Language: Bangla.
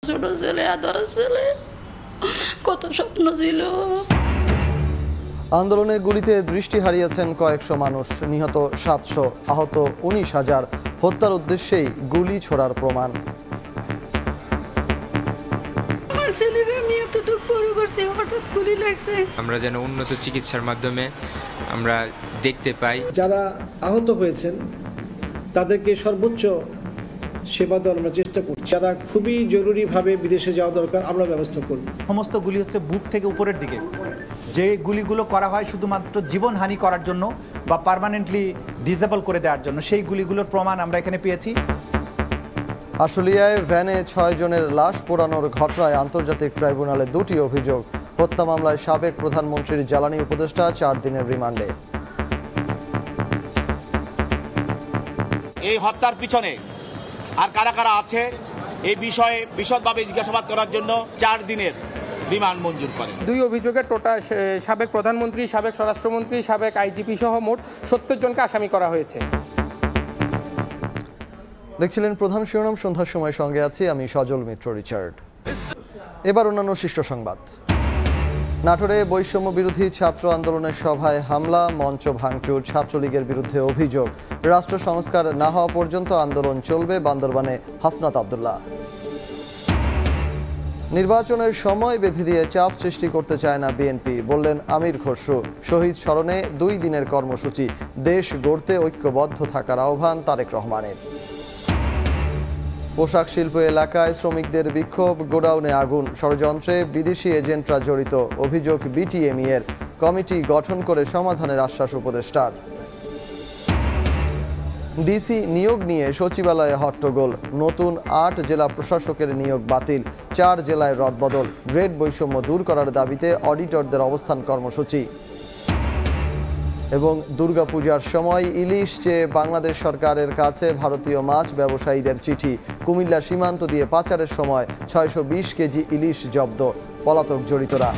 ছোট ছেলে, আদর ছেলে, কত স্বপ্ন ছিল। আন্দোলনে গুলিতে দৃষ্টি হারিয়েছেন কয়েকশো মানুষ, নিহত 700, আহত 19,000। হত্যার উদ্দেশ্যেই গুলি ছোড়ার প্রমাণ। আমার ছেলেরা আমি এতটুকু বড় করছি, হঠাৎ গুলি লাগছে। আমরা যেন উন্নত চিকিৎসার মাধ্যমে আমরা দেখতে পাই। যারা আহত হয়েছেন তাদেরকে সর্বোচ্চ সেবা দেওয়ার আমরা চেষ্টা করছি। যারা খুবই জরুরিভাবে বিদেশে যাওয়া দরকার আমরা ব্যবস্থা করব। সমস্ত গুলি হচ্ছে বুক থেকে উপরের দিকে, যে গুলিগুলো করা হয় শুধুমাত্র জীবনহানি করার জন্য বা পার্মানেন্টলি ডিসেবল করে দেওয়ার জন্য, সেই গুলিগুলোর প্রমাণ আমরা এখানে পেয়েছি। আশুলিয়ায় ভ্যানে 6 জনের লাশ পোড়ানোর ঘটনায় আন্তর্জাতিক ট্রাইব্যুনালে 2টি অভিযোগ। হত্যা মামলায় সাবেক প্রধানমন্ত্রীর জ্বালানি উপদেষ্টা 4 দিনের রিমান্ডে। এই হত্যার পিছনে আর কারা কারা আছে এই বিষয়ে বিশদভাবে জিজ্ঞাসাবাদ করার জন্য 4 দিনের রিমান্ড মঞ্জুর করে। 2 অভিযোগে টোটাল সাবেক প্রধানমন্ত্রী, সাবেক স্বরাষ্ট্রমন্ত্রী, সাবেক আইজিপি সহ মোট 70 জনকে আসামি করা হয়েছে। দেখছিলেন প্রধান শিরোনাম। সন্ধ্যার সময় সঙ্গে আছি আমি সজল মিত্র রিচার্ড। এবার অন্যান্য শীর্ষ সংবাদ। নাটোরে বৈষম্য বিরোধী ছাত্র আন্দোলনের সভায় হামলা, মঞ্চ ভাঙচুর, ছাত্রলীগের বিরুদ্ধে অভিযোগ। রাষ্ট্র সংস্কার না হওয়া পর্যন্ত আন্দোলন চলবে, বান্দরবানে হাসনাত আব্দুল্লাহ। নির্বাচনের সময় বেঁধে দিয়ে চাপ সৃষ্টি করতে চায় না বিএনপি, বললেন আমির খসরু। শহীদ স্মরণে 2 দিনের কর্মসূচি, দেশ গড়তে ঐক্যবদ্ধ থাকার আহ্বান তারেক রহমানের। পোশাক শিল্প এলাকায় শ্রমিকদের বিক্ষোভ, গোডাউনে আগুন, ষড়যন্ত্রে বিদেশি এজেন্টরা জড়িত, অভিযোগ বিটিএমই এর। কমিটি গঠন করে সমাধানের আশ্বাস উপদেষ্টার। ডিসি নিয়োগ নিয়ে সচিবালয়ে হট্টগোল, নতুন 8 জেলা প্রশাসকের নিয়োগ বাতিল, 4 জেলায় রদবদল। গ্রেড বৈষম্য দূর করার দাবিতে অডিটরদের অবস্থান কর্মসূচি। এবং দুর্গাপূজার সময় ইলিশ চেয়ে বাংলাদেশ সরকারের কাছে ভারতীয় মাছ ব্যবসায়ীদের চিঠি। কুমিল্লা সীমান্ত দিয়ে পাচারের সময় 620 কেজি ইলিশ জব্দ, পলাতক জড়িতরা।